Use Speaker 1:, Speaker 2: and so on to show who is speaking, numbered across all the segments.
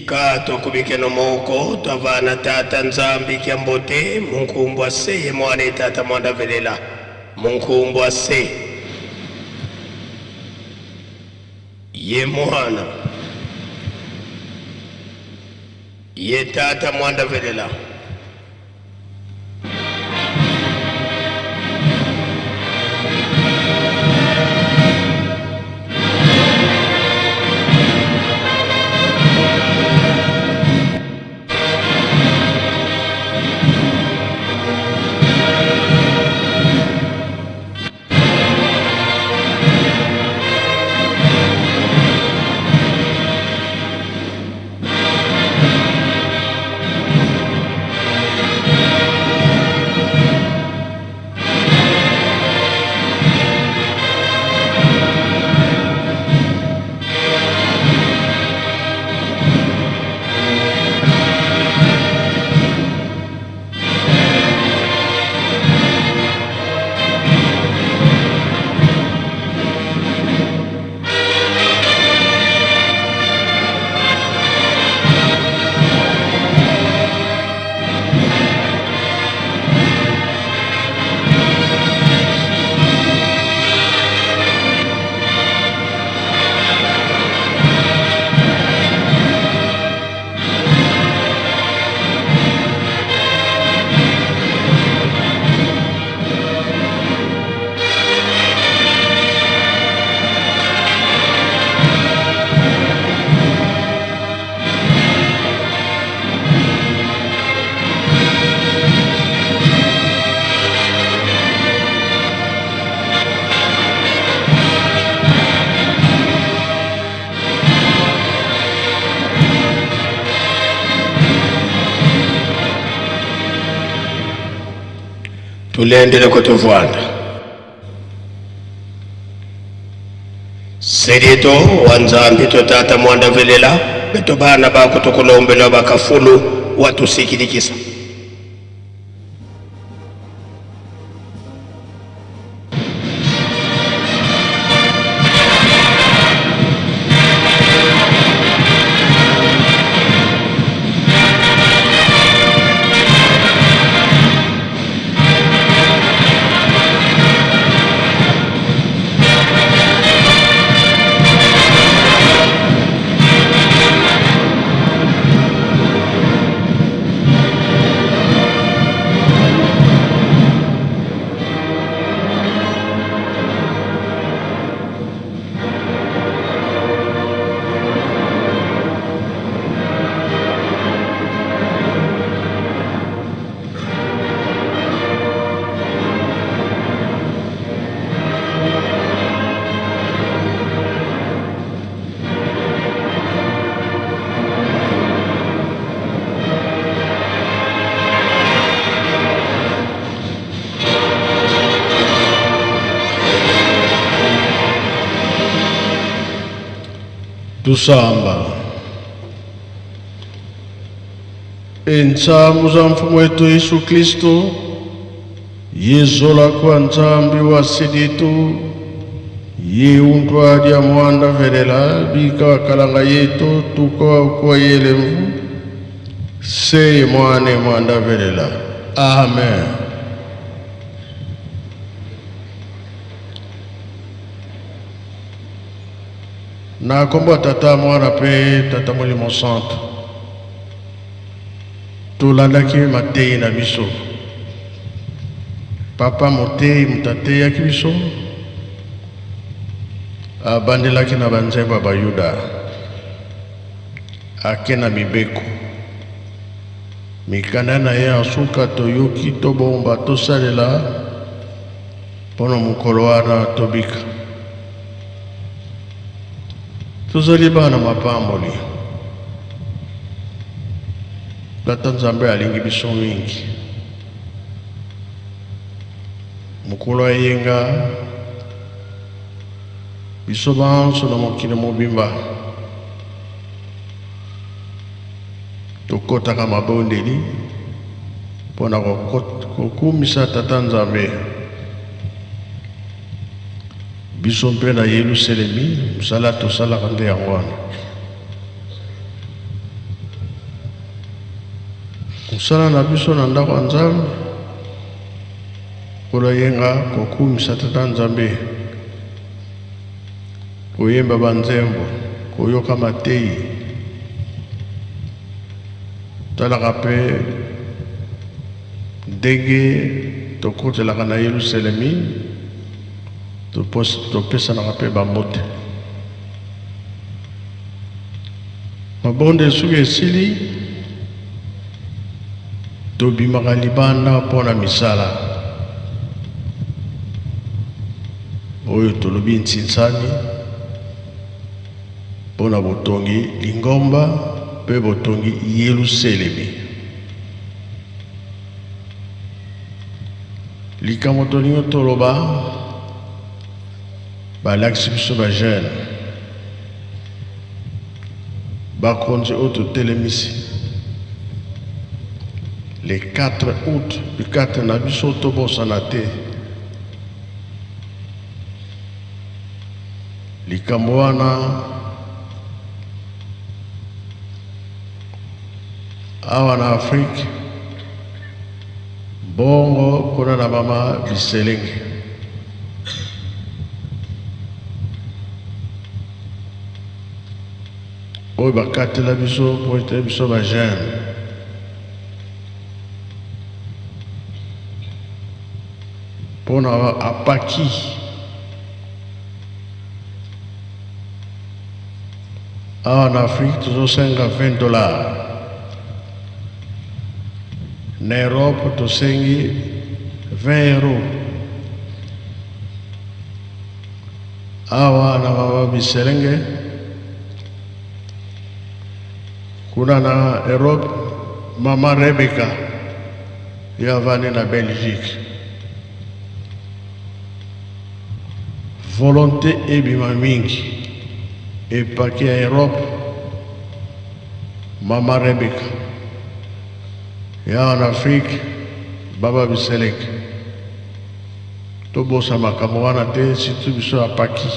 Speaker 1: Ikato kubikeno moko tavana tata nzambi kiambote munkumbu ase ye mwane tata mwanda velela munkumbu ase ye mwana ye tata mwanda velela tulendele kutuvwana serito wanzambi tata mwanda velela beto bana bako tukulombela bakafulu watusikidikisa
Speaker 2: tusamba ensamu za mfumu wetu Yesu Kristo yezola kwa nzambi wa siditu yeundwa dia mwanda velela bika kalanga yetu tuko kwa yelemvu se mwane mwanda velela amen. Na kombo tata mwana pe tata molimo santo tulandaki matei na biso papa motei mutate ya biso abandelaki na banzemba bayuda ake na mibeko mikanda na ye asuka toyoki tobomba tosalela mpono mokolo wana tobika tozali bana mapamboli tata nzambe alingi biso mingi mokolo ayenga biso banso na mokili mobimba tokotaka mabondeli mpona kokumisa tata nzambe biso mpe na Yerusalemi mosala tosalaka nde yango wana musala na biso na ndako ya Nzambe koyenga kokumisa Tata Nzambe, koyemba banzembo, koyoka mateyi, talaka mpe ndenge tokotelaka na Yerusalemi, topesanaka mpe bambote. Mabonde soki esili, tobimaka libanda mpona misala oyo tolobi ntinsani mpona botongi Lingomba mpe botongi Yerusalemi. Likambo tolingi toloba balakisi biso bajene bakonzi oyo totelemisi le 4 août, le 4 na biso tobosana te. Likambo wana awa na Afrique bongo kuna na mama Biselenge. Oyo bakatela biso po ete biso bajene mpona apaki awa na Afrique tozosenga $20, na Europe tosengi €20. Awa na mama Biselenge kuna na Europe mama Rebecca yavani na Belgique. Volonté ebima mingi epaki ya Europe mama Rebecca ya en Afrique baba Biselenge. Tobosa makambo wana te, surtout biso apaki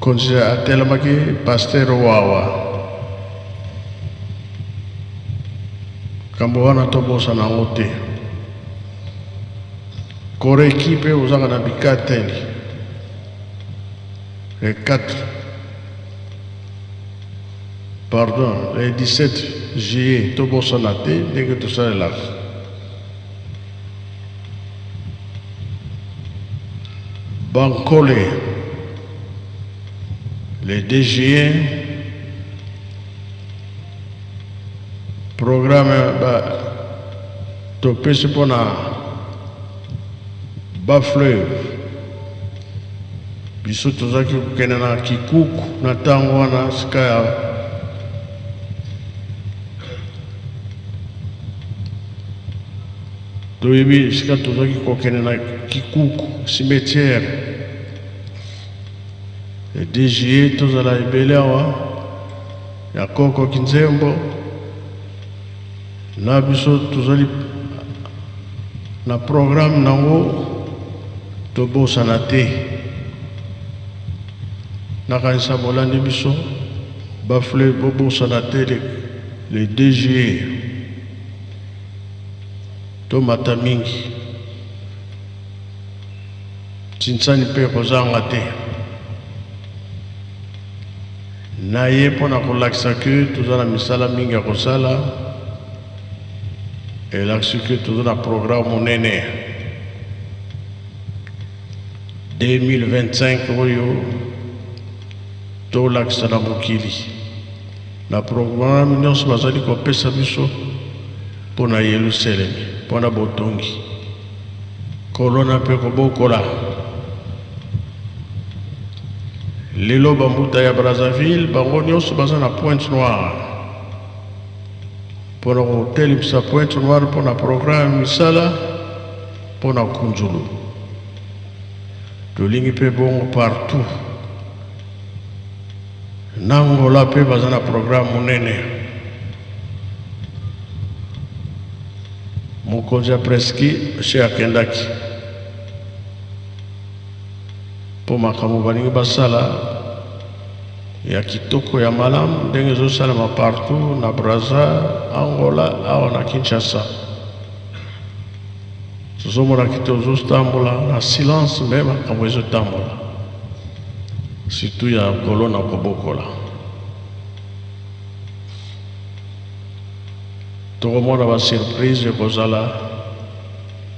Speaker 2: konzi atelemaki pasteur wawa. Kambo wana tobosa nango te. Kore ekipe ozanga na bikateli le 17 juillet tobosana te ndenge tosalelaka. Bankole le 2 juillet programme topesi mpona Bas-Fleuve. Biso tozaki kokende na Kikuku na ntango wana sika ya toyebi sika tozaki kokende na Kikuku cimetière. Le 2 juillet tozala ebele awa ya Koko Kinzembo na biso tozali na programme nango tobosana te. Nakanisa bolandi biso Bas-Fleuve bobosana te le 2 juillet. Tomata mingi tinsani mpe kozanga te. Naye mpona kolakisa ke toza na misala mingi ya kosala, elakisi ke toza na programme monene 2025 oyo tolakisa na mokili. Na programme nyonso bazali kopesa biso mpona Yerusalemi, mpona botongi kolona mpe kobokola. Lelo bambuta ya Brazzaville bango nyonso baza na Pointe Noire mpona kotelemisa Pointe Noire mpona programme misala mpona kunzulu. Tolingi mpe bongo partout. Na Angola mpe baza na programme monene. Mokonzi ya Preski she akendaki mpo makambo balingi basala ya kitoko ya malamu ndenge ezosalama partout na Brazza, Angola, awa na Kinshasa. Tozomona kiti ozotambola na silence mpe makambo ezotambola, surtout ya kolo na kobokola. Tokomona ba surprise ekozala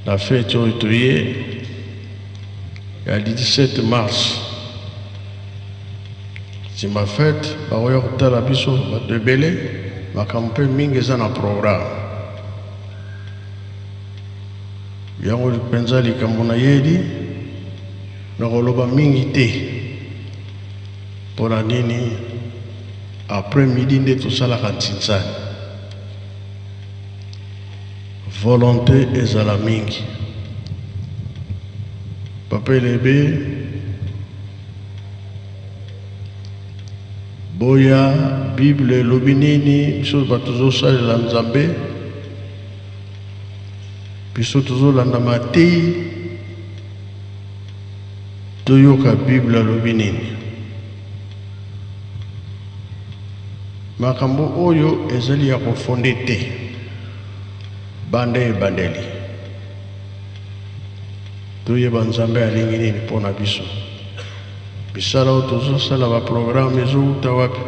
Speaker 2: na fete oyo toye ya 17 mars. Tima fete bakoya kotala biso bato ebele, makambo mpe mingi eza na programme. Yango lipenza likambo na yedi nakoloba mingi te mpona nini après midi nde tosalaka ntinzani. Volonté ezala mingi. Papa elebe boya Bible elobi nini, biso bato tozosalela Nzambe, biso tozolanda mateyi, toyoka Bible elobi nini. Makambo oyo ezali ya kofonde te, bande ebandeli. Toyeba Nzambe alingi nini mpona biso. Bisala oyo tozosala baprogramme ezouta wapi?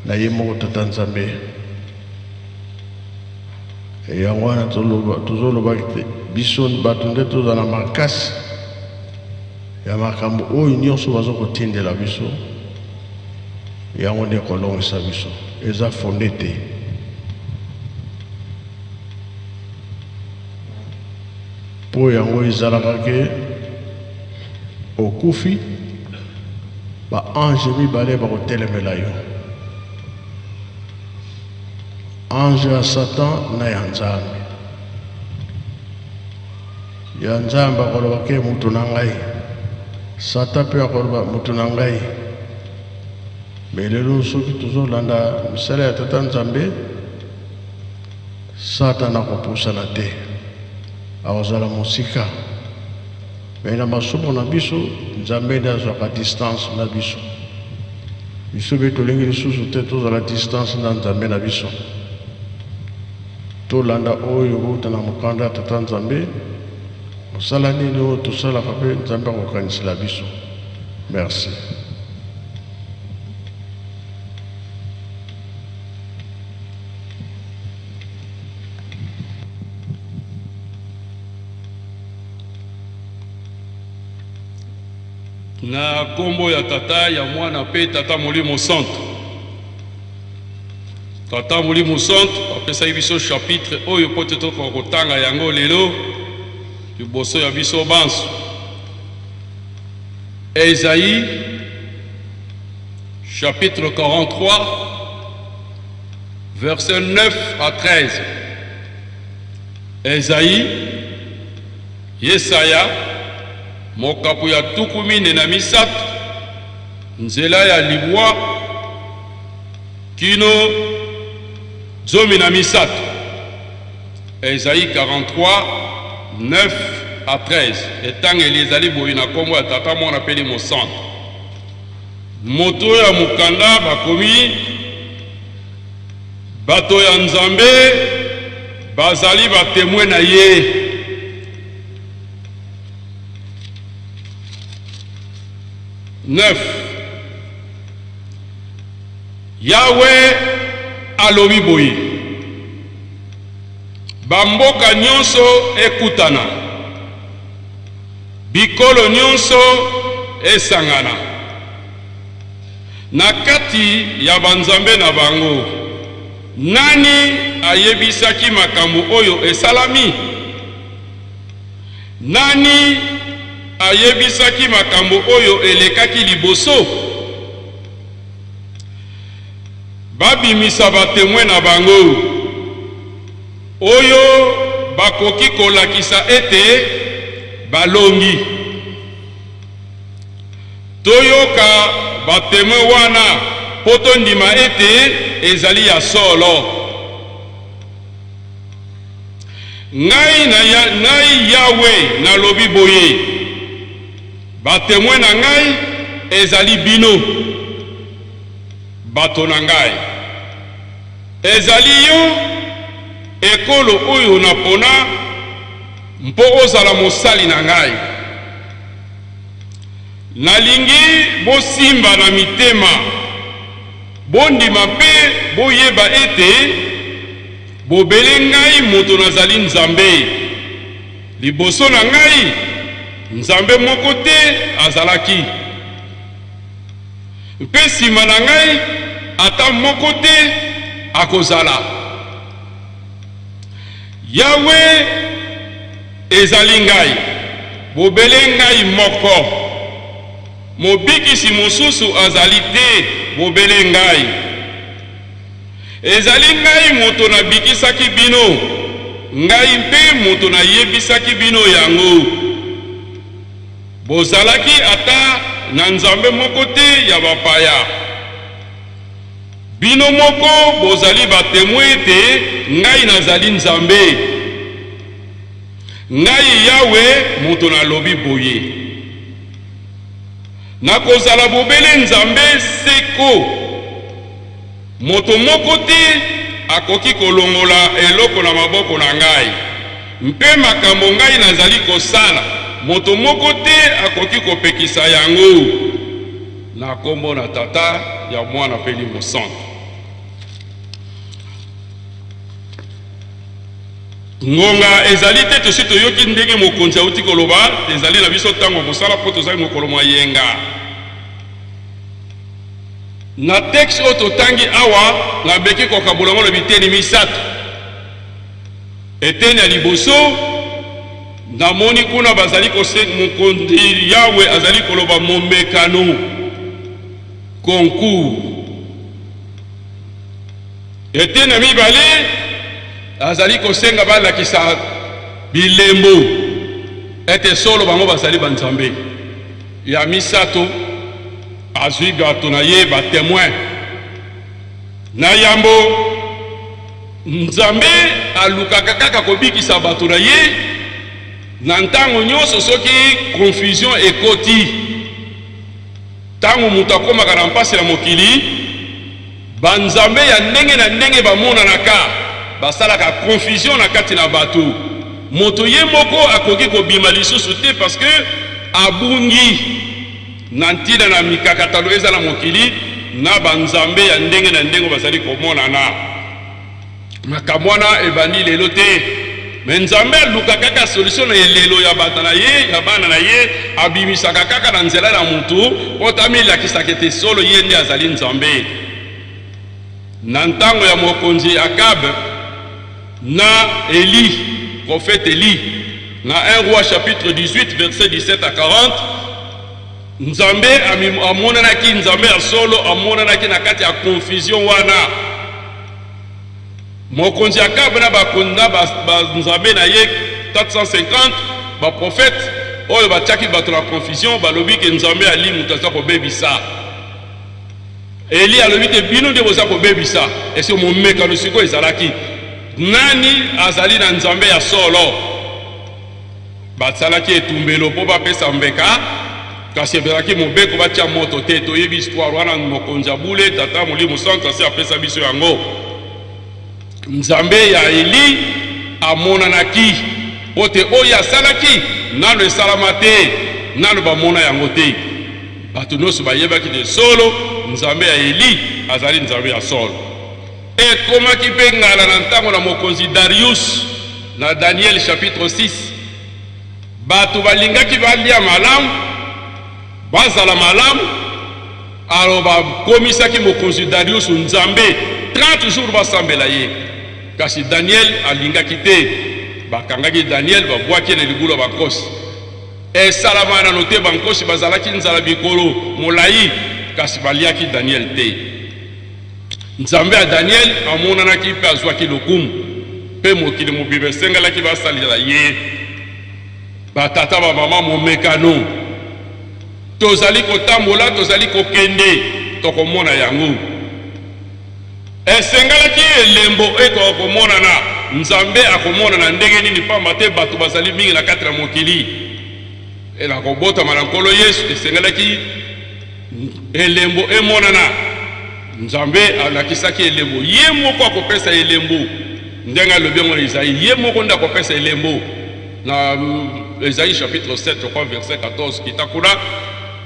Speaker 2: Na ye moko Tata Nzambe. Yango wana tozoloba biso bato nde tozala makasi ya makambo oyo nyonso bazokotindela biso, yango nde kolongisa biso, eza fonde te. Po yango ezalaka ke okufi ba ange mibale bakotelemela yo, ange ya Satan na ya Nzambe. Ya Nzambe akoloba ke mutu na ngai, Satan mpe akoloba mutu na ngai. Me lelo soki tozolanda misala ya Tata Nzambe, Satan akopusana te, akozala mosika. Me na masumu na biso Nzambe nde azwaka distance na biso. Biso mpe tolingi lisusu te tozala distance na Nzambe na biso. Tolanda oyo bouta na mokanda ya Tata Nzambe, mosala nini oyo tosalaka mpe Nzambe akokanisela biso. Merci.
Speaker 3: Na kombo ya tata ya mwana pe Tata Molimo Santo. Tata Molimo Santo apesa biso chapitre oyo pote to kotanga yango lelo liboso ya biso banso. Esaïe chapitre 43 versets 9 à 13. Esaïe Yesaya mokapu ya tukumine na misato nzela ya libwa kino zomi na misato. Esaïe 43 9 à 13. Etangeli ezali boyi na kombo ya Tata Mwana pe Molimo Santo. Moto ya mukanda bakomi bato ya Nzambe bazali batemwe na ye. Yahweh alobi boye, bamboka nyonso ekutana, bikolo nyonso esangana, na kati ya banzambe na bango, nani ayebisaki makambo oyo esalami? Nani ayebisaki makambo oyo elekaki liboso? Babimisa batemwe na bango oyo bakoki kolakisa ete balongi. Toyoka batemwe wana poto ndima ete ezali ya solo. Ngai Yahweh nalobi boye, batemwe na ngai ezali bino. bato na ngai ezali yo ekolo oyo napona mpo ozala mosali na ngai nalingi bosimba na mitema bondima mpe boyeba ete bobele ngai moto nazali nzambe liboso na ngai nzambe moko te azalaki mpe nsima na ngai ata moko te akozala yawe ezali ngai bobele ngai moko mobikisi mosusu azali te bobele ngai ezali ngai moto nabikisaki bino ngai mpe moto nayebisaki bino yango bozalaki ata na nzambe moko te ya bapaya bino moko bozali batemoin ete ngai nazali nzambe ngai yawe moto nalobi boye nakozala bobele nzambe seko moto moko te akoki kolongola eloko na maboko na ngai mpe makambo ngai nazali kosala moto moko te akoki kopekisa yango na kombo na tata ya mwana mpe Molimo Santu ngonga ezali te tosi toyoki ndenge mokonzi auti koloba ezali na biso ntango kosala mpo tozali mokolo mayenga na texte oyo totangi awa nabeki kokabola ngo na biteni misato eteni ya liboso namoni kuna bazali mokonzi yawe azali koloba momekano concours eteni ya mibale azali kosenga balakisa bilembo ete solo bango bazali banzambe ya misato azwi bato na ye batemoin na yambo nzambe alukaka kaka kobikisa bato na ye na ntango nyonso soki confusion ekoti ntango moto akomaka na mpasi na mokili banzambe ya ndenge na ndenge bamonanaka basalaka confusion na kati na bato moto ye moko akoki kobima lisusu te parce que abungi na ntina na mikakatano ezala mokili na banzambe ya ndenge na ndenge bazali komonana makambo wana ebandi lelo te me nzambe alukaka kaka solution na elelo ya bato na ye ya bana na ye abimisaka kaka na nzela na mutu mpo tamilakisaka ete solo ye nde azali nzambe na ntango ya mokonzi Akabe na Eli, prophète Eli, dans 1 Roi chapitre 18, verset 17 à 40, Nzambe amonanaki Nzambe ya solo amonanaki na kati ya confusion wana. Mokonzi Akabe na bakonda Nzambe na ye 450 ba prophète oyo batiaki bato na confusion balobi ke Nzambe ali mutu aza kobebisa. Eli alobi te bino nde boza kobebisa ese momekano siko ezalaki nani azali na Nzambe ya solo basalaki etumbelo mpo bapesa mbeka kasi ebelaki mobeko batia moto te toyebi histoire wana mokonzi abule tata Molimo Santu asi apesa biso yango Nzambe ya Eli amonanaki mpo te oyo asalaki nano esalama te nano bamona yango te bato nyonso bayebaki te solo Nzambe ya Eli azali Nzambe ya solo ekomaki mpe ngala na ntango na mokonzi Darius na Daniel chapitre 6 bato balingaki balia malamu bazala malamu alo bakomisaki mokonzi Darius Nzambe 30 jours basambela ye kasi Daniel alingaki te bakangaki Daniel babwaki na ligulu bakosi esalama nano te bankosi bazalaki nzala bikolo molai kasi baliaki Daniel te Nzambe ya Daniel amonanaki mpe azwaki lokumu mpe mokili mobibe esengelaki basalila ye batata bamama momekano tozali kotambola tozali kokende tokomona yango esengelaki elembo ekokomonana Nzambe akomonana ndenge nini pamba te bato bazali mingi na kati na mokili elakobotama na nkolo Yesu esengelaki elembo emonana Nzambe alakisaki elembo ye moko akopesa elembo ndenga lobi ngo Isaïe ye moko nda akopesa elembo na Isaïe chapitre 7 je crois verset 14 kitakuna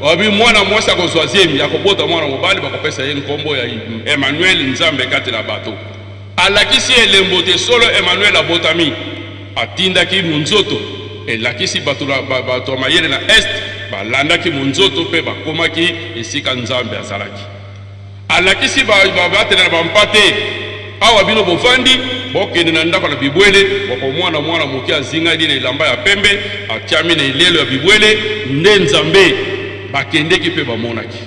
Speaker 3: wabi mwana mwasi akozwaziemi akobota mwana mobali bakopesa ye nkombo ya Emmanuel Nzambe kati na bato alakisi elembo te solo Emmanuel abotami atindaki munzoto elakisi bato mayele na est balandaki munzoto pe bakomaki esika Nzambe azalaki alakisi batela bampate awa bino bovandi bokende na ndako na bibwele bakomwana mwana moki azingadi na elamba ya pembe atiami na elelo ya bibwele nde Nzambe bakendeki pe bamonaki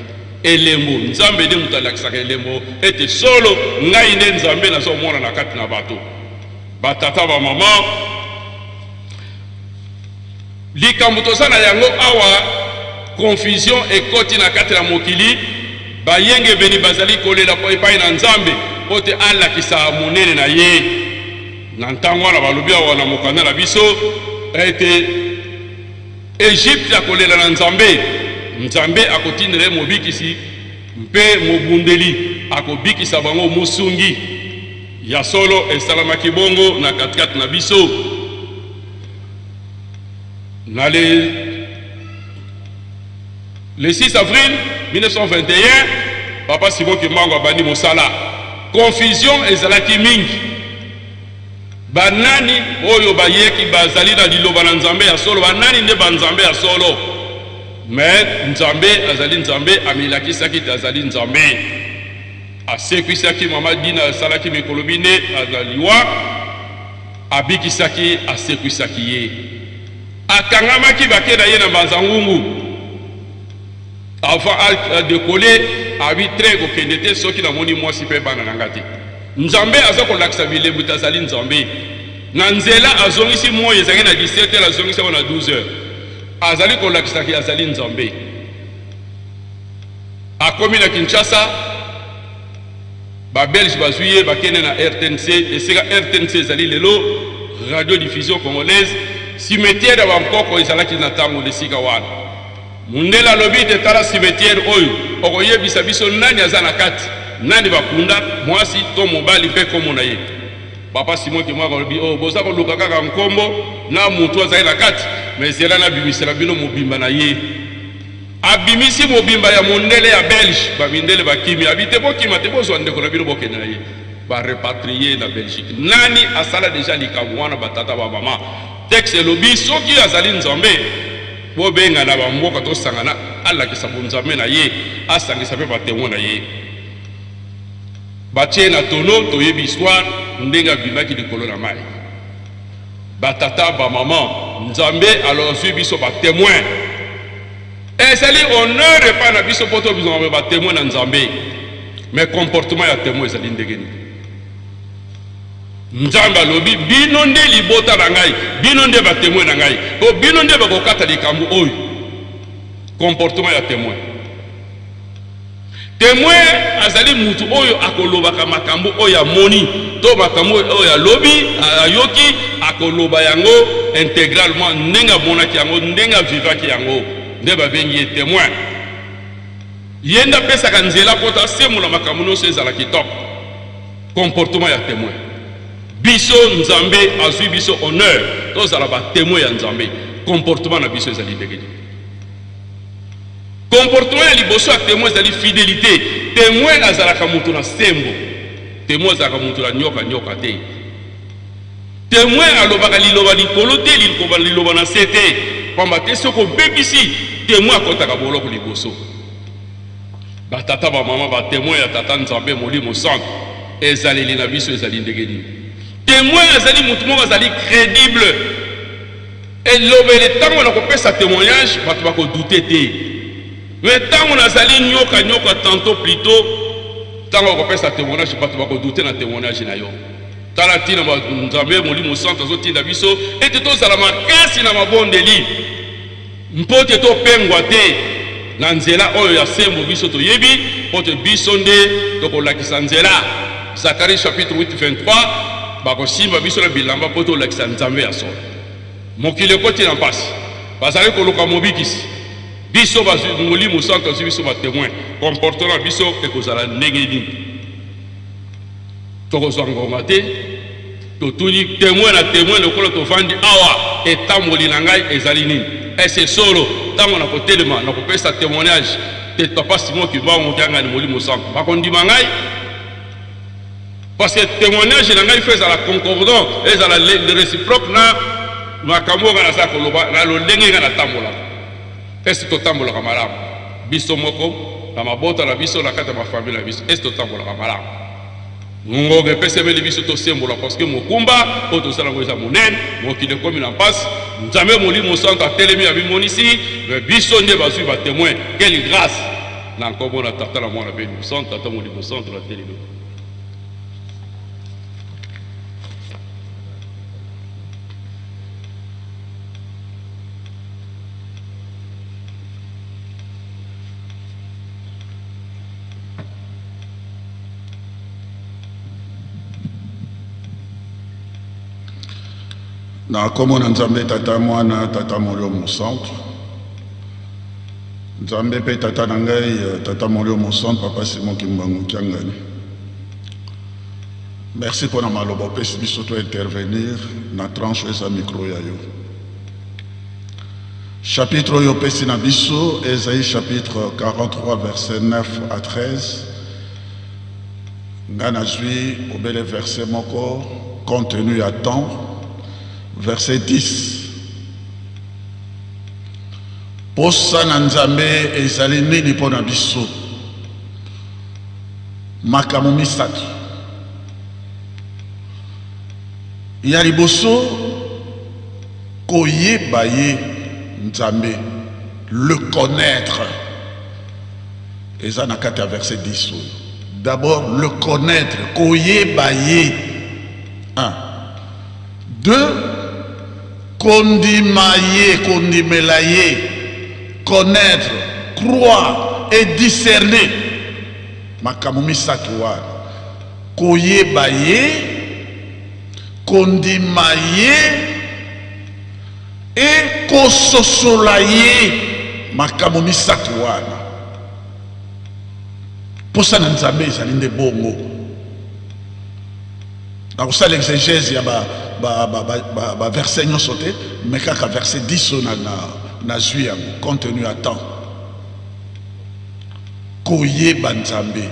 Speaker 3: elembo Nzambe nde mutu alakisaka elembo ete solo ngai nde Nzambe nazomona na kati na bato batata bamama likambo toza na yango awa confusion ekoti na kati na mokili bayenge beni bazali kolela po epai na Nzambe po te alakisa monene na ye na ntango wana balobi awa na mokanda na biso ete Egypte akolela na Nzambe Nzambe akotindela mobikisi mpe mobundeli akobikisa bango musungi ya solo esalamaki bongo na katikati na biso na le 6 avril 1921 papa Simon Kimbangu abandi mosala confusion ezalaki mingi banani oyo bayeki bazali na liloba na Nzambe ya solo banani nde banzambe ya solo mais Nzambe azali Nzambe amilakisaki te azali Nzambe asekwisaki mama dina asalaki mikolo bine azaliwa abikisaki asekwisaki ye akangamaki bakenda ye na banzangungu avant de coller abi train ko kendete soki na moni mwasi pe bana na ngati Nzambe aza ko lakisa bilembu tazali Nzambe na nzela azongisi moyo ezaki na 17h azongisi na 12h azali ko lakisa ki azali Nzambe akomi na Kinshasa ba Belge bazuye bakene na RTNC esika RTNC ezali lelo radio diffusion congolaise cimetière ya Bamkoko ezalaki na tango lesika wana mundela lobi te tala cimetière oyo okoyebisa biso nani aza na kati nani bakunda mwasi to mobali pe komo na ye papa Simon Kimbangu lobi oh boza ko luka kaka nkombo na mutu azali na kati mais zela na bimisela bino mobimba na ye abimisi mobimba ya mundele ya Belge bamindele bakimi abite bokima te bozwa ndeko na bino bokende na ye ba repatrier na Belgique nani asala déjà likambo wana batata ba mama texte lobi soki azali Nzambe bobenga na bamboka to sangana alakisa Nzambe na ye asangisa pe batémoin na ye batie na tono toyebi histoire ndenga bimaki likolo na mai batata ba mama Nzambe alors zui biso batémoin ezali honneur epa na biso poto biso batémoin na Nzambe mais comportement ya témoin ezali ndegeni Nzambe alobi bino nde libota na ngai bino nde batémoin na ngai po bino nde bakokata likambo oyo comportement ya témoin témoin azali mutu oyo akolobaka makambo oyo amoni to makambo oyo alobi ayoki akoloba yango intégralement ndenga monaki yango ndenga vivaki yango nde babengi ye témoin yenda pesaka nzela po tasemola makambo nyonso ezala kitoko comportement ya témoin biso Nzambe azwi biso honneur tozala batémoin ya Nzambe comportement na biso ezali ndenge comportement ya liboso ya témoin ezali fidélité témoin azalaka mutu na sembo témoin azalaka mutu na nyoka te témoin alobaka liloba likolo te liloba na se te pamba te soki obebisi témoin akotaka boloko liboso batata bamama batémoin ya tata Nzambe molimo santo ezaleli na biso ezali ndenge nini témoin azali mutu moko azali crédible elobele ntango na kopesa témoignage bato bakodute te mais ntango nazali nyoka tantôt plutôt ntango kopesa témoignage bato bakodute na témoignage na yo tala ntina Nzambe molimo santo azotinda biso ete tozala makasi na mabondeli mpo te topengwa te na nzela oyo ya sembo biso toyebi mpo te biso nde tokolakisa nzela Zacharie chapitre 8:23 bakosimba biso na bilamba mpo tolakisa Nzambe ya solo mokili ekoti na mpasi bazali koluka mobikisi biso bazwi molimo santo azwi biso ba témoin comportement biso ekozala ndenge nini tokozwa ngonga te totuni témoin na témoin lokola tovandi awa etamboli na ngai ezali nini ese solo ntango na kotelema na kopesa témoignage te papa Simon Kimbangu kianga ni molimo santo bakondima ngai parce que témoignage na ngai fait ezala concordant ezala réciproque na makambo nga na sa koloba na lolenge nga na tambola est-ce totambolaka malamu biso moko na mabota na biso na kati ya mafamile na biso est-ce totambolaka malamu ngonga epesebeli biso tosembola parce que mokumba oyo tosala ngo eza monene mokili ekomi na mpasi nzambe molimo santo atelemi abimonisi biso nde bazwi batémoin quelle grâce na nkombo na tata na mwana mpe molimo santo tata molimo santo na telemi
Speaker 4: na kombo na nzambe tata mwana tata molimo santo nzambe mpe tata na ngai tata molimo santo papa Simon Kimbangu kiangani merci mpona maloba opesi biso to intervenir na tranche eza micro ya yo chapitre oyo opesi na biso Esaïe chapitre 43 verset 9 à 13 nga nazwi obele verset moko contenu ya temps verset 10. Posa na nzambe ezali nini mpo na biso makambo misato ya liboso koyeba ye nzambe le connaître eza na kati ya verset 10 d'abord le connaître koyeba ye 1 2 kondima ye kondimela ye connaître croire et discerner makambo misato wana koyeba ye kondima ye et kososola ye makambo misato wana posa na nzambe ezali nde bongo nakosala exégèse ya verset nyonso te mais kaka verset 10 na zwi yango contenu à temps koyeba nzambe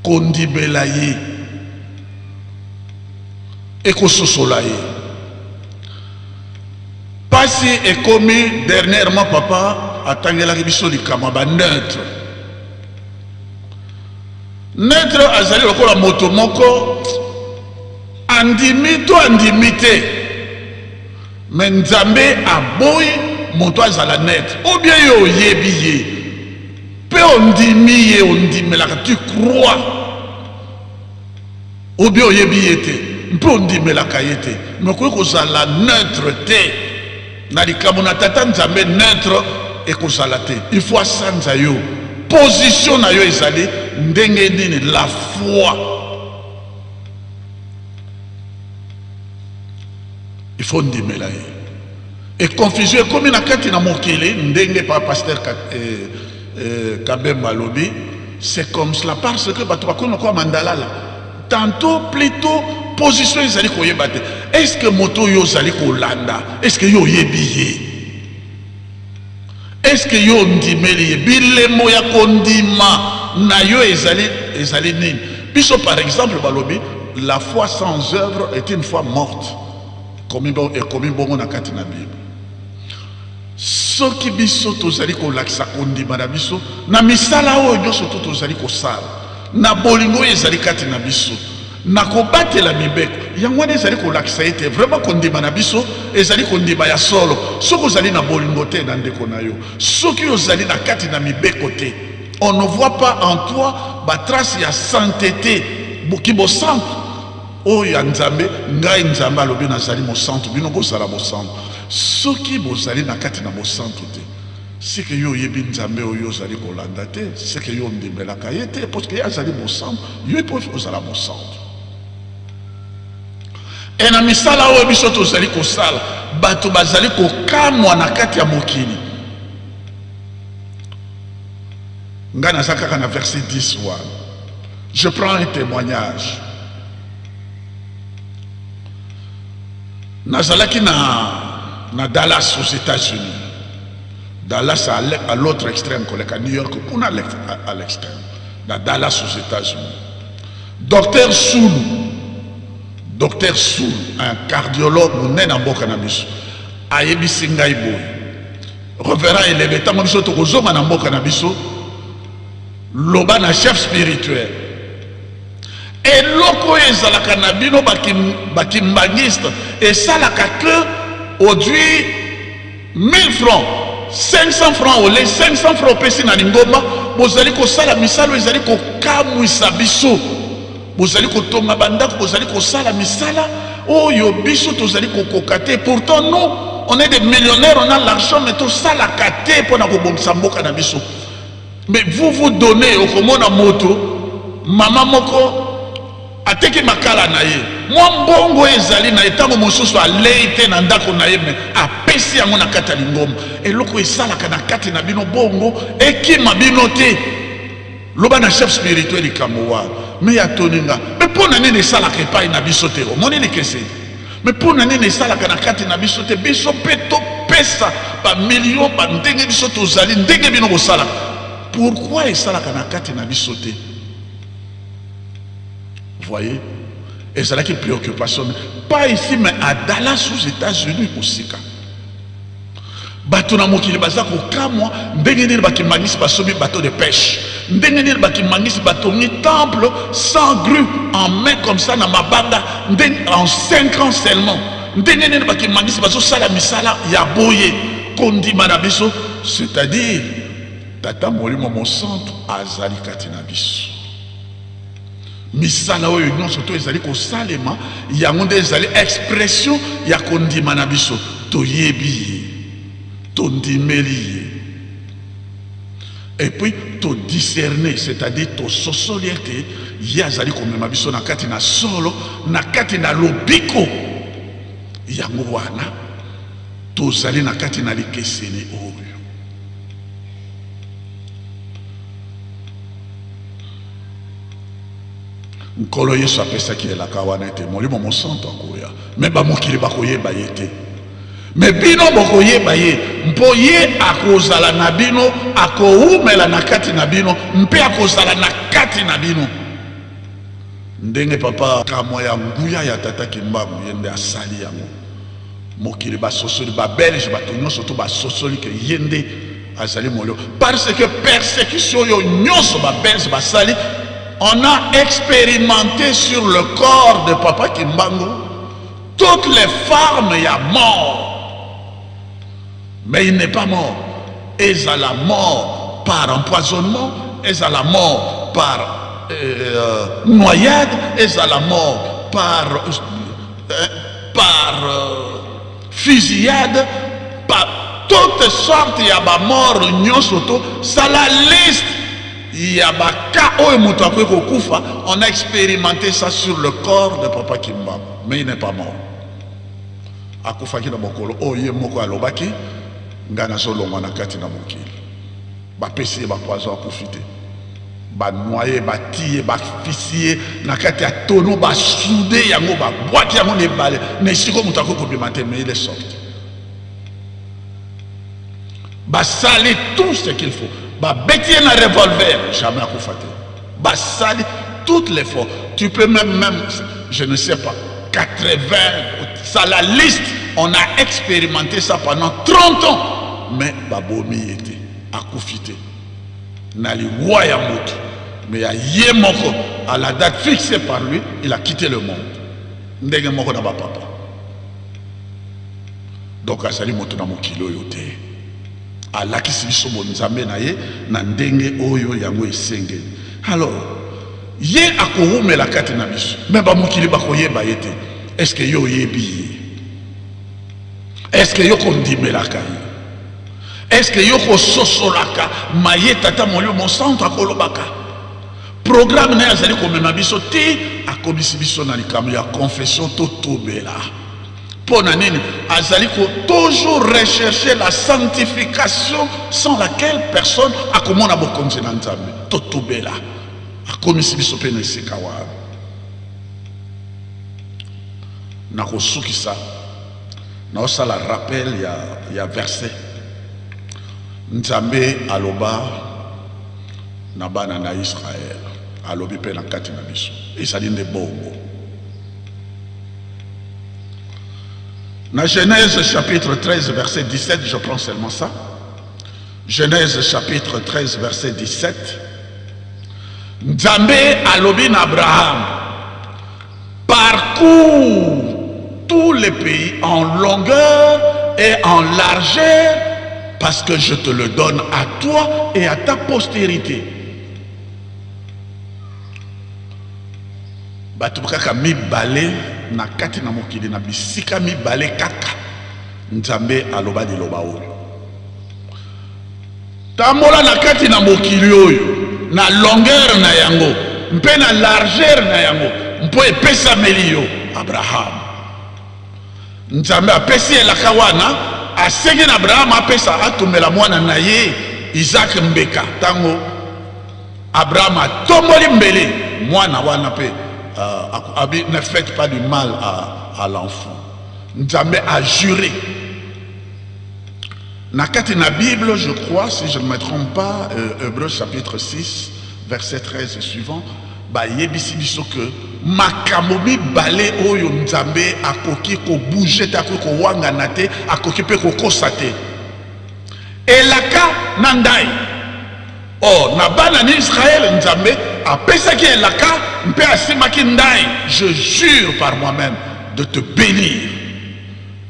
Speaker 4: kondimela ye ekososola ye pasi ekomi dernièrement papa atangelaki biso likambo ba neutre neutre azali lokola moto moko andimi to andimi te mais nzambe aboyi moto azala neutre ou bien yo oyebi ye pe ondimi ye ondimelaka tu crois ou bien oyebi ye te mpe ondimelaka ye te mais okoki kozala neutre te na likambo na tata nzambe neutre ekozala te il faut asanza yo position na yo ezali ndenge nini la foi il faut ndimela ye et confusion ekomi na kati na mokili ndenge pa pasteur Kabemba lobi c'est comme cela parce que bato bakona kwa mandalala tantôt plutôt position ezali koyeba te est-ce que moto yo zali kolanda est-ce que yo yebi ye est-ce que yo ndimeli ye bilemo ya kondima na yo ezali nini biso par exemple balobi la foi sans œuvre est une foi morte comme bongo na kati na Bible soki biso tozali kolakisa kondima na biso na misala oyo nyonso tozali kosala na bolingo ezali kati na biso na kobatela mibeko yango wana ezali kolakisa ete vraiment kondima na biso ezali kondima ya solo soki ozali na bolingo te na ndeko na yo soki ozali na kati na mibeko te on ne voit pas en toi batrace ya sainteté bosantu oyo ya nzambe ngai nzambe alobi nazali mosantu bino bozala mosantu soki bozali na kati na mosantu te seke yo oyebi nzambe oyo ozali kolanda te seke yo ondimelaka ye te parce que ye azali mosantu yo mpo ozala mosantu e na misala oyo biso tozali kosala bato bazali kokamwa na kati ya mokili Ngana Zakaka na verset 10. Je prends un témoignage. Nazalaki na Dallas aux États-Unis. Dallas à l'autre extrême, à New York, pour à l'extrême. Dans Dallas aux États-Unis. Docteur Soul, un cardiologue, a yebisi ngai boy. Reverend élevé, tant que to kozonga na mboka na biso, loba na chef spirituel. Et loko ezalaka na bino bakimbangiste et salaka que aujourd'hui 1000 francs, 500 francs au lait, 500 francs au pesi na lingomba, bozali ko sala misalo ezali ko kamwisa biso. Bozali ko tonga bandako, bozali ko sala misala, oyo biso tozali ko kokate. Pourtant nous on est des millionnaires, on a l'argent, mais tout ça la kate pour na ko bomsa mboka na biso. Mais vous donnez au komona moto, maman moko ateki makala na ye. Moi mbongo ezali na etango mosusu aleite na ndako na ye me apesi yango na kata lingomba. Eloko esalaka na kati na bino bongo ekima bino te. Loba na chef spirituel ikamowa. Mais ya toninga. Mais pour nani ne salaka epai na biso te. Omoni ni kese. Mais pour nani ne salaka na kati na biso te. Biso peto pesa ba million ba ndenge biso tozali ndenge bino ko salaka. Pourquoi esalaka na kati na biso te? Vous voyez? Et c'est là qui est préoccupation. Pas ici, mais à Dallas, aux États-Unis aussi. Bateau na mokili bazako kamwa ndenge nini bakimangisi basobi bateau de pêche ndenge nini bakimangisi bateau ni temple sans grue en main comme ça na mabanda en 5 ans seulement ndenge nini bakimangisi baso sala misala ya boye kondima na biso, c'est-à-dire tata molimo mon centre azali kati na biso misala oyo nyonso to ezali ko salema yango nde ezali expression ya kondima na biso toyebi tondimeli. Et puis to discerner, c'est-à-dire to sosoliete yazali komema biso na kati na solo na kati na lobiko yango wana tozali na kati na likeseni oyo. Nkolo Yesu apesaki elaka wana ete molimo mosantu akoya me bamokili bakoyeba ye te. Mais bino bokoyeba ye mpo ye akozala na bino akoumela na kati na bino mpe akozala na kati na bino ndenge papa kamwa ya nguya ya tata Kimbangu yende asali yango mokili basosoli babelge bato nyonso to basosoli ke yende azali molio parce que persécution yo nyonso babelge basali on a expérimenté sur le corps de papa Kimbangu toutes les formes ya mort. Mais il n'est pas mort. Est à la mort par empoisonnement, est à la mort par noyade, est à la mort par fusillade, par toutes sortes. Il y a ma mort, soto, ça la liste. Il y a ma ka. On a expérimenté ça sur le corps de papa Kimbangu, mais il n'est pas mort. Akufaki na mokolo oye moko alobaki ngana solonga na kati na mokili ba pesi ba poison akufite ba noyer ba tier ba fisier na kati ya tono ba souder yango ba boîte yango ne balé ne siko mutako complémenter mais il est sorti ba sali tout ce qu'il faut ba bêtier na revolver jamais akufate ba sali toutes les fois tu peux même je ne sais pas 80 ça la liste on a expérimenté ça pendant 30 ans mais babomi était akufité nali waya moto mais ya yemoko à la date fixée par lui il a quitté le monde ndenge moko na ba papa donc azali moto na mokilo yote alakisi biso bonzambe na ye na ndenge oyo yango esengeli alors ye akoumela kati na biso mais ba mokili bakoyeba yete est-ce que yo yebi est-ce que yo kondimelaka est-ce que yo kososolaka maye tata molio mon centre akolobaka programme na azali komema biso te akomisi biso na likambo ya confession to tobela Ponanini, Azaliko toujours rechercher la sanctification sans laquelle personne a comme on a beaucoup de Nzambe. Totobela. A comme si bisope ne sekawa. Nako sukisa. Na ça la rappel il y a verset. Nzambe aloba na bana na Israël. Alobi pe na kati na biso. Ezali nde bongo. Dans Genèse chapitre 13 verset 17, je prends seulement ça. Genèse chapitre 13 verset 17. Nzambe alobi na Abraham, parcours tous les pays en longueur et en largeur, parce que je te le donne à toi et à ta postérité. Batubaka mi balé na kati na mokili na bisika mi balé kaka Nzambe aloba di loba oyo. Tambola na kati na mokili oyo na longueur na yango mpe na largeur na yango mpo epesa melio Abraham. Nzambe apesi elaka wana asengi na Abraham apesa atumela mwana na ye Isaac mbeka. Tango Abraham atomboli mbele mwana wana pe ne faites pas du mal à l'enfant. Nzambe a juré. Nakati na Bible, je crois, si je ne me trompe pas, Hébreux chapitre 6, verset 13 et suivant, ba yebisi biso que makamobi balé oyo Nzambe akoki ko bouger ta ko wanga nate akoki pe ko kosate. Elaka nandai. Oh, na bana ni Israël Nzambe apesaki elaka mpe asimaki ndai. Je jure par moi-même de te bénir.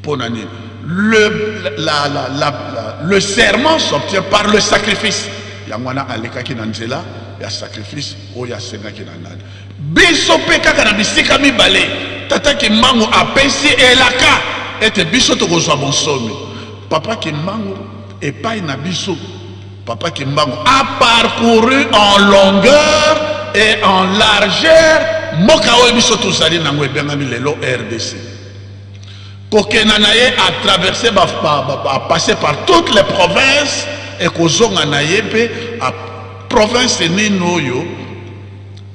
Speaker 4: Ponani. Le serment s'obtient par le sacrifice. Yangwana alekaki na nzela ya sacrifice oya sengaki na nani. Biso pe kaka na bisika mibale tata Kimbangu apesi elaka ete biso tokozwa bonsomi. Papa Kimbangu epai na biso. Papa Kimbangu a parcouru en longueur et en largeur moka oyo biso tozali nango ebengami lelo RDC. Kokena na ye a traversé a passé par toutes les provinces et kozonga na ye pe a province nini oyo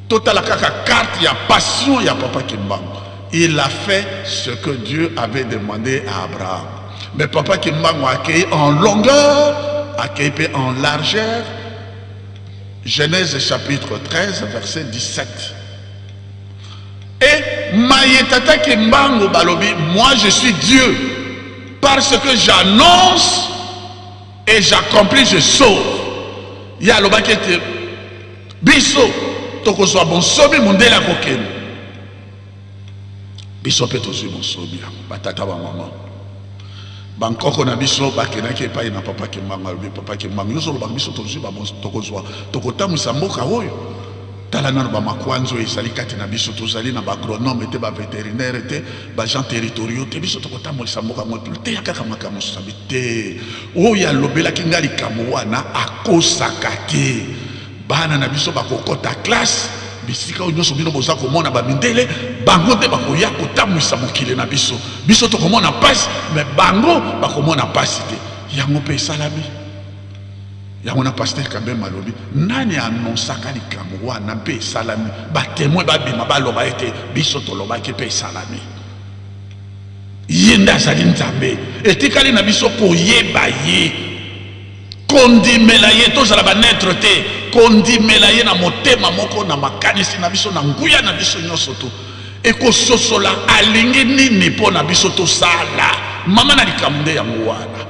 Speaker 4: totala kaka carte ya passion ya Papa Kimbangu. Il a fait ce que Dieu avait demandé à Abraham. Mais Papa Kimbangu a accueilli en longueur, accueilli en largeur. Genèse chapitre 13 verset 17. Et Mayetata Kimbangu balobi, moi je suis Dieu parce que j'annonce et j'accomplis, je sauve. Ya loba kete biso tokozwa bonsomi mondela kokeni. Biso pe tozwi bonsomi batata ba mama. Bankoko na biso bakenaki epai na Papa Kimbangu alobi Papa Kimbangu yoso loba biso tozwi ba tokozwa tokotamwisa mboka oyo. Tala na ba makwanzo ezali kati na biso tozali na ba agronome te ba vétérinaire te ba gens territoriaux te biso tokotamwisa mboka moto te yakaka makambo sabite oya lobela kingali kamwana akosaka te bana na biso bakokota classe bisika oyo nyonso bino boza komona bamindele bango te bakoya kotamwisa mokili na biso biso tokomona pasi mais bango bakomona pasi te yango mpe esalami yango na pasteur Kabemba alobi nani anonsaka likambo wana mpe esalami batémoin babima baloba ete biso tolobaki mpe esalami ye nde azali Nzambe etikali na biso koyeba ye kondimela ye tozala banetre te kondimela ye na motema moko na makanisi na biso na nguya na biso nyonso to ekososola alingi nini mpo na biso tosala mama na likambo nde yango wana.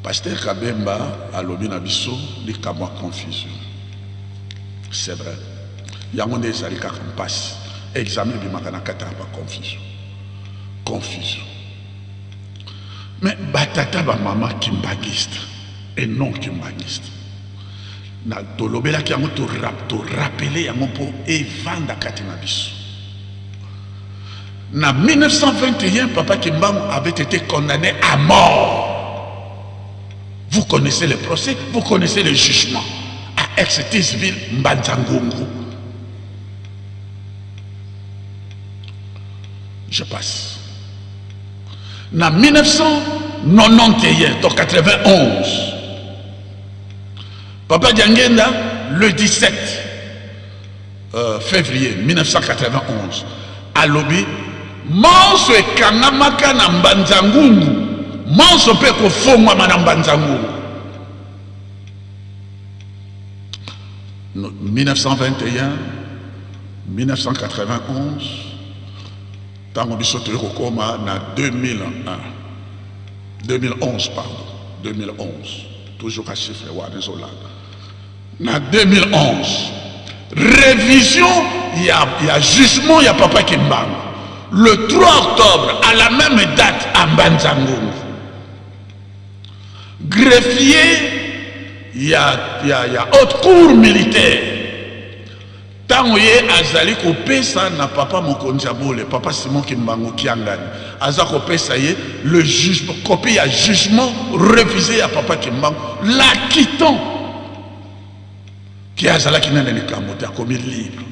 Speaker 4: Pasteur Kabemba alobi na biso likambo confusion. C'est vrai. Yango nde ezali kaka mpasi. Examen bimaka na kata ba confusion. Confusion. Mais batata ba mama kimbangiste et non kimbangiste. Na tolobela ki yango to rappeler yango po evanda kati na biso. Na 1921, Papa Kimbangu avait été condamné à mort. Vous connaissez le procès, vous connaissez le jugement. À Ex-Tisville, Mbanzangongo. je passe. En 1991, donc 91, Papa Diangenda, le 17 février 1991, à Lobi, Manso et Kanamaka na Mbanzangungu, Manso peko fongwa na Mbanzangungu. 1921, 1991, tango biso toyeko koma na 2011, pardon, 2011, toujours à chiffre wana zola. Na 2011, révision, il y a jugement, il y a Papa Kimbangu. Le 3 octobre, à la même date, à Mbanzangungu. Greffier, il y a haute cour militaire. Tant que azali ko pesa na Papa Mokonjabole, Papa Simon Kimbangu Kiangani, aza ko pesa ye le jugement, copie à jugement révisé à Papa Kimbangu, l'acquittant qui azala ki nana ni kamote akomi libre.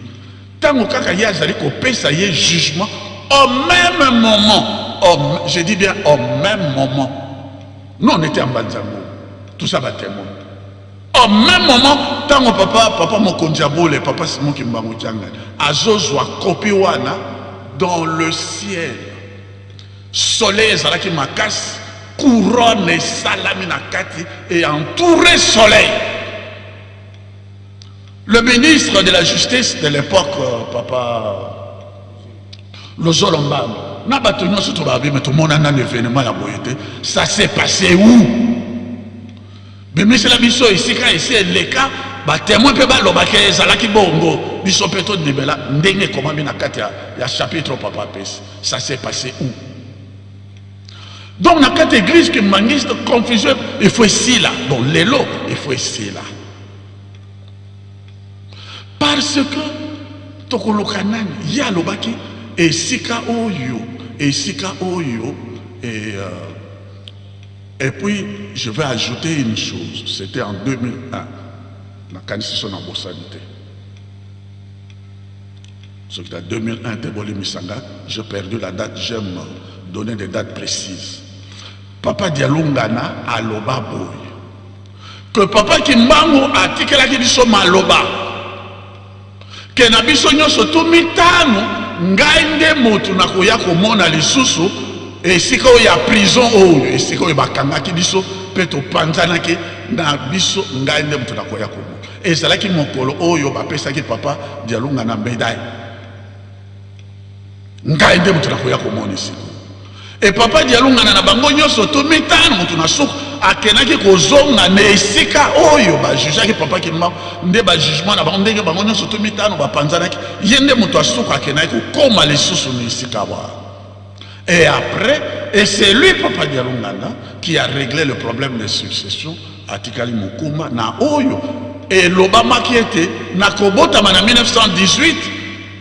Speaker 4: Tant que kaka ye azali ko pesa ye jugement au même moment, je dis bien au même moment. Nous on était en Mbanzangungu, tout ça va témoin. Au même moment, tant que Papa Mokonjabole, Papa Simon Kimbangu Kiangani, azozwa copie wana dans le ciel. Soleil ezalaki makasi, couronne et salami na kati et entouré soleil. Le ministre de la justice de l'époque, Papa Lozolombam, n'a pas tenu sur tout le monde un événement à Boyete. Ça s'est passé où? Mais monsieur la biso ici quand ici les cas, bah témoin peut pas l'obake zalaki bongo, biso peto de bela ndenge comment bien na kati ya chapitre Papa Pes. Ça s'est passé où? Donc na kati église que mangiste confusion, il faut ici là. Donc les lots, il faut ici là. Parce que tokolokanani ya lobaki et sika oyo et puis je vais ajouter une chose, c'était en 2001 la candidature en boursanité. Ce qui est en 2001 Teboli Misanga, j'ai perdu la date, j'aime donner des dates précises. Papa Dialungana à Loba Boy. Que Papa Kimbangu a tikela ki biso maloba. Que na biso nyonso to mitano ngai nde motu na koya komona lisusu esika oyo ya prison oyo esika oyo bakangaki biso mpe topanzanaki na biso ngai nde motu na koya komona ezalaki mokolo oyo bapesaki Papa Dialunga na médaille ngai nde motu na koya komona esika et Papa Dialunga na bango nyonso to mitano motu na suku akenaki kozonga na esika oyo bajujaki Papa Kimbangu nde bajugement na bango ndenge bango nyonso to mitano bapanzanaki ye nde moto asuku akenaki kokoma lisusu na esika wana. Et après, et c'est lui Papa Dialungana qui a réglé le problème de succession à Tikali Mukuma na oyo et l'Obama qui était na kobota na 1918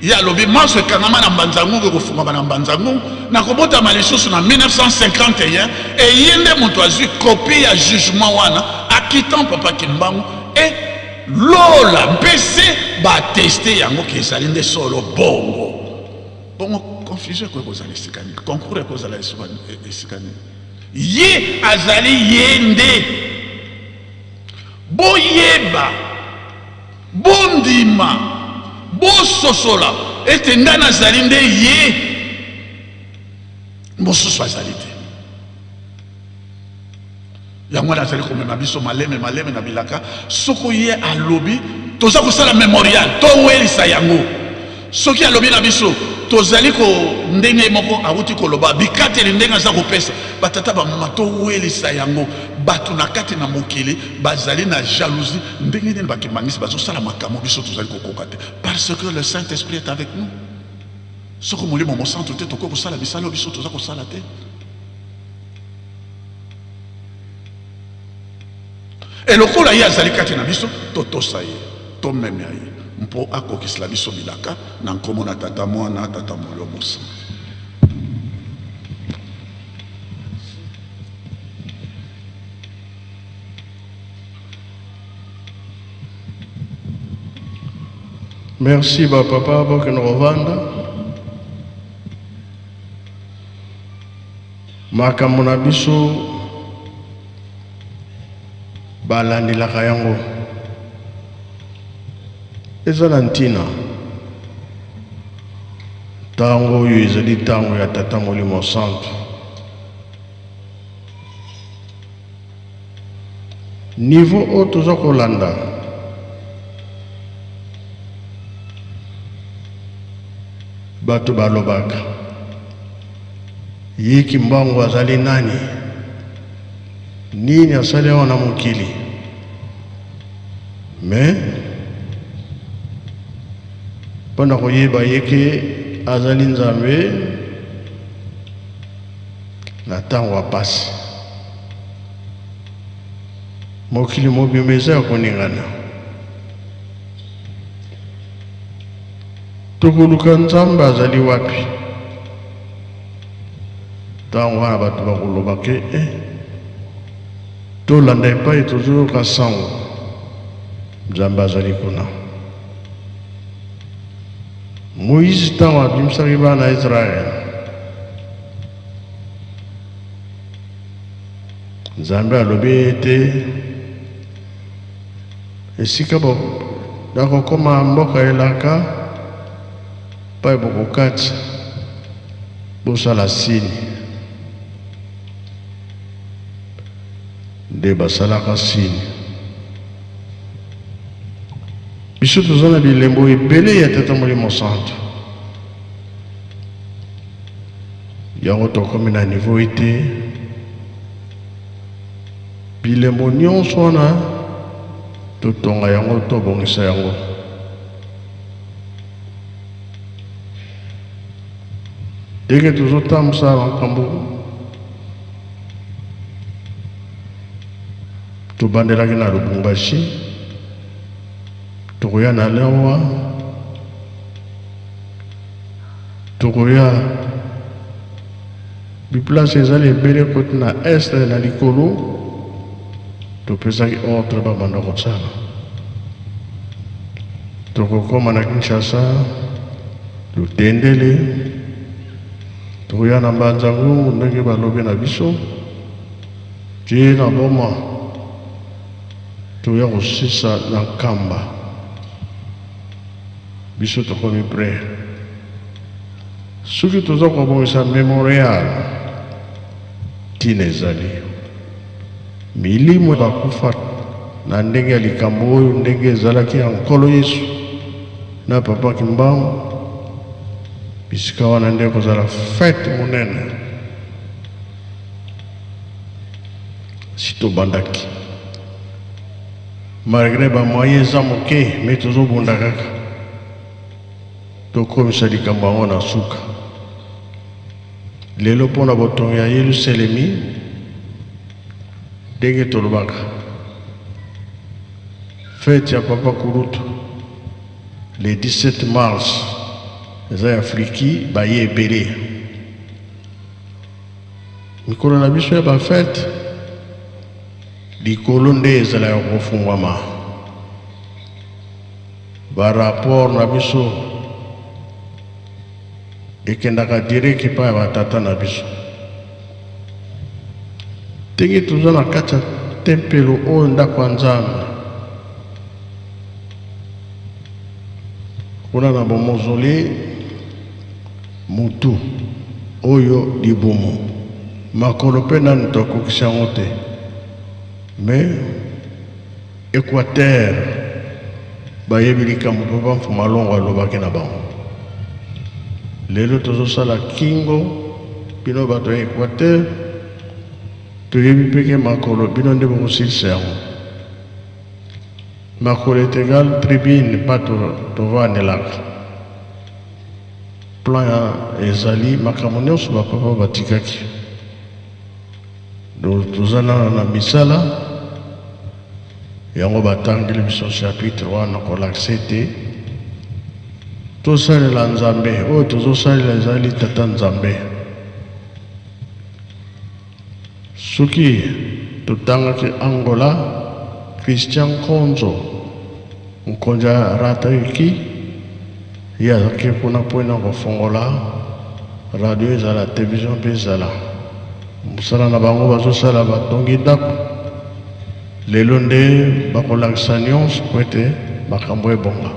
Speaker 4: il y a lobi manso kanama na Mbanzangungu kofunga na Mbanzangungu na kobota malisusu na 1951 et yende moto azui copie ya jugement wana acquittant Papa Kimbangu et lola mpese ba tester yango ki ezali nde solo bongo confusion ko kozala esikani concours ko kozala esikani ye azali yende boyeba bondima bososola ete nga nazali nde ye mosusu azali te yango nazali komema biso maleme na bilaka soko ye alobi toza kosala mémorial towelisa yango soki alobi na biso tozali ko ndenge moko awuti koloba bikateli ndenge aza kopesa batata bamama towelisa yango bato na kati na mokili bazali na jalousie ndenge nini bakimangisi bazosala makambo biso tozali kokoka te parce que le Saint-Esprit est avec nous soko molimo mosantu te tokoki kosala bisala oyo biso toza kosala te et lokola ye azali kati na biso totosa ye tomemya ye mpo akokisela biso bilaka na nkombo na tata mwana tata molio mosa.
Speaker 2: Merci Papa Bokenovanda. makambo na biso balandelaka yango eza na ntina ntango oyo ezali ntango ya Tata Molimo Santu. Niveau oyo toza kolanda bato balobaka ye Kimbangu azali nani, nini asali awa na mokili, me mpona koyeba yeke azali Nzambe na ntango ya pasi. Mokili mobimba eza ya koningana. Tokoluka Nzambe azali wapi? Ntango wana bato bakoloba ke tolanda epai tozoyoka sango Nzambe azali kuna. Moïse ntango abimisaki bana ya Israele, Nzambe alobi ete esika bakokoma mboka elaka pa bokokati bosala sini. Nde basalaka sini. Biso toza na bilembo ebele ya Tata Molimo Santu. Yango tokomi na niveau ete bilembo nyonso wana totonga yango tobongisa yango. Ndenge tozotambusa makambo tobandelaki na Lubumbashi, tokoya na Lewa, tokoya biplace ezali ebele kote na este na likolo, topesaki ordre babanda kosala. Tokokoma na Kinshasa, Lutendele, tokoya na Mbanzangu ndenge balobi na biso, tie na Boma, toya kosisa na Nkamba. Biso tokomi pre. Soki toza kobongisa memorial tina ezali milimo bakufa na ndenge ya likambo oyo ndenge ezalaki ya nkolo Yesu na Papa Kimbangu. Bisika wana nde kozala fete monene si tobandaki. Malgré bamoyen eza moke, me tozobunda kaka tokomisa likambo yango na suka. Lelo mpona botongo ya Yerusalemi ndenge tolobaka fete ya Papa Kurutu le 17 mars eza ya Afriki baye ebele. Mikolo na biso ya bafete likolo nde ezala ya kofungwama. Barapport na biso ekendaka direct epai ya batata na biso. Ndenge toza na kati ya tempelo oyo ndako ya Nzambe, kuna na bomozole mutu oyo libumu makolo mpe nani tokokisa yango te, me Équateur bayebi likambo mpe bamfuma longo alobaki na bango. Lelo tozosala kingo bino bato ya Équateur, toyebi mpeke makolo bino nde bokosilisa yango. Makolo etegal tribune bato tovandelaka. Plan ya ezali makambo nyonso bapapa batikaki. Toza na misala yango batangeli biso chapitre wana kolakisa ete tosalela Nzambe oyo tozosalela ezali Tata Nzambe. Soki totangaki Angola, Christian Konzo mokonzi arataki ye azalaki kuna mpona kofongola radio ezala, television mpe ezala. mosala na bango bazosala batongi ndako lelo nde bakolakisa nyonso po ete makambo ebonga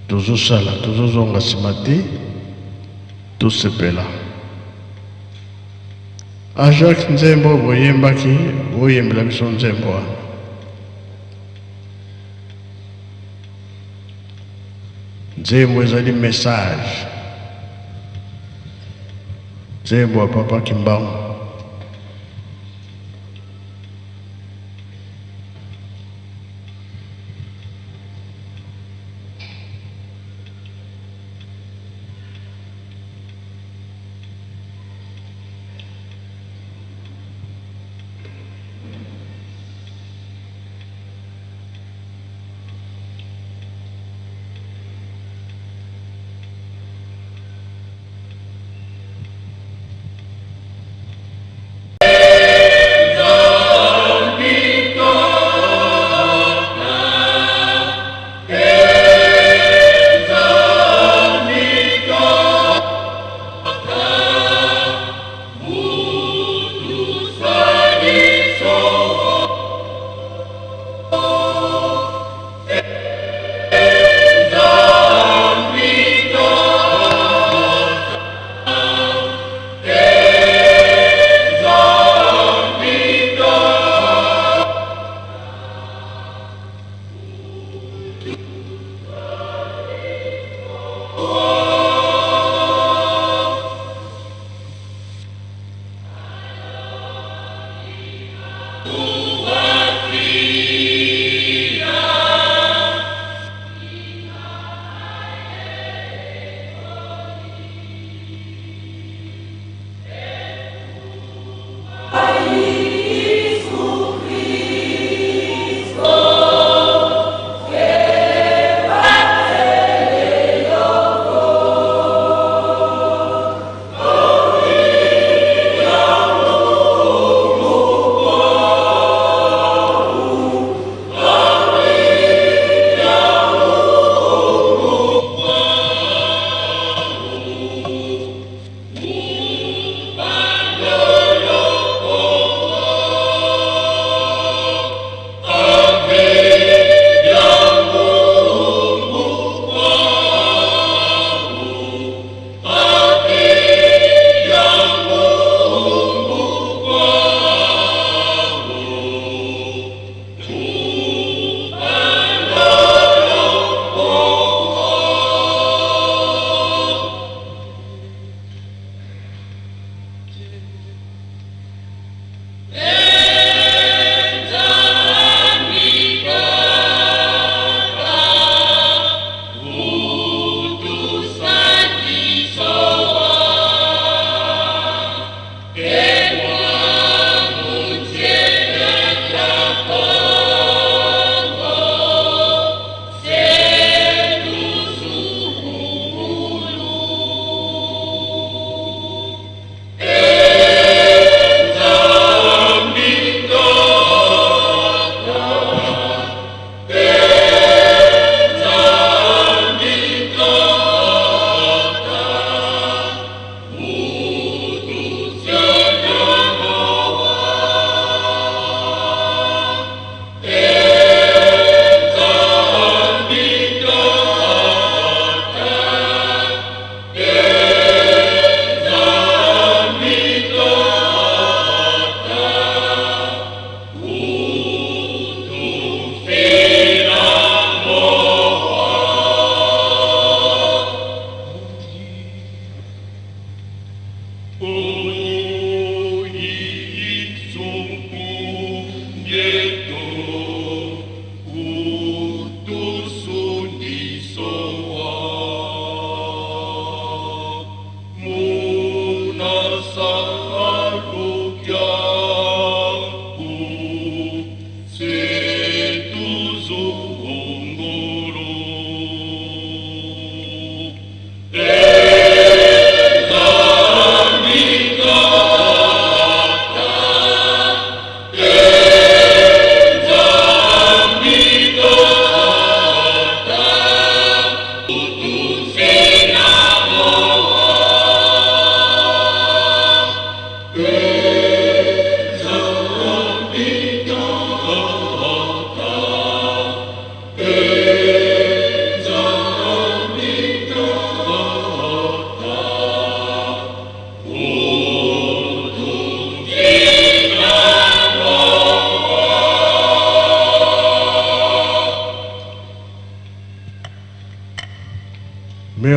Speaker 2: tozosala tozozonga nsima te tosepela Jacques Nzembo boyembaki boyembela biso nzembo wana nzembo ezali message nzembo ya papa Kimbangu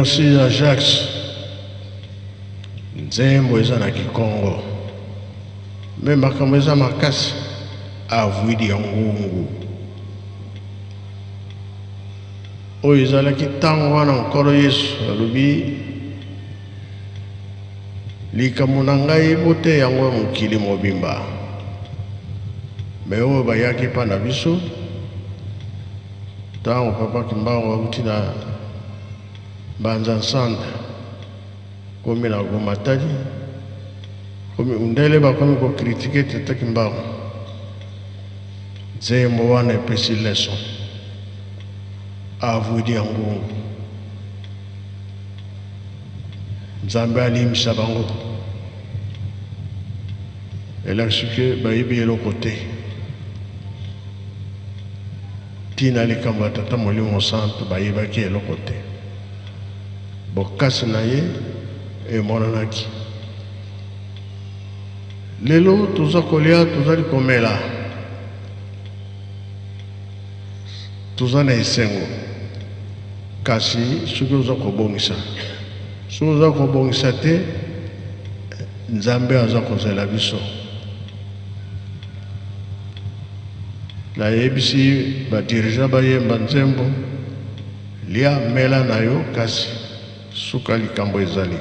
Speaker 2: merci à Jacques nzembo eza na Kikongo me makambo eza makasi avwidi ya ngungu oyo ezalaki ntango wana nkolo Yesu alobi likambo na ngai bote yango mokili mobimba me oyo bayaki mpa na biso ntango papa Kimbangu akuti na Banza Nsanda komi na Gomatali komi undele bakomi kokritike tata Kimbangu nzembo wana epesi leso avwidi ya ngungu Nzambe alimisa bango elakisi ke bayebi eloko te tina likambo ya tata Molimo Santo bayebaki eloko te bokasi na ye emonanaki lelo toza kolia tozali komela toza na esengo kasi soki oza kobongisa soki oza kobongisa te Nzambe aza kozela biso nayebisi badirija bayemba nzembo lia mela na yo kasi suka likambo ezali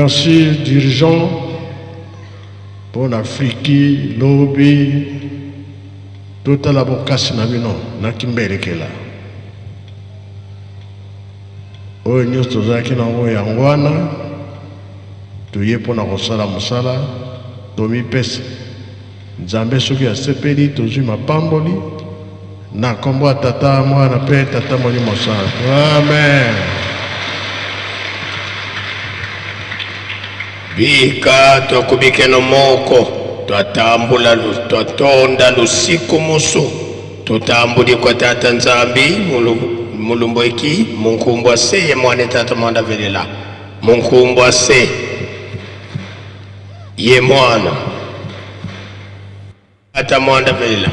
Speaker 2: Merci dirigeant pour l'Afrique, lobby, toute la bokasi na bino na kimberekela. Oyo nyonso tozalaki nango yango wana toye mpona kosala mosala tomipesa. Nzambe soki asepeli tozwi mapamboli na kombo ya Tata Mwana mpe Tata Molimo Santu. Amen.
Speaker 1: Bika tokubikeno moko twatambula twatonda lusiku musu tutambuli kwa Tata Nzambi mulumboiki munkumbwa seye mwane Tata Mwanda velela munkumbwa se ye mwana Tata Mwanda velela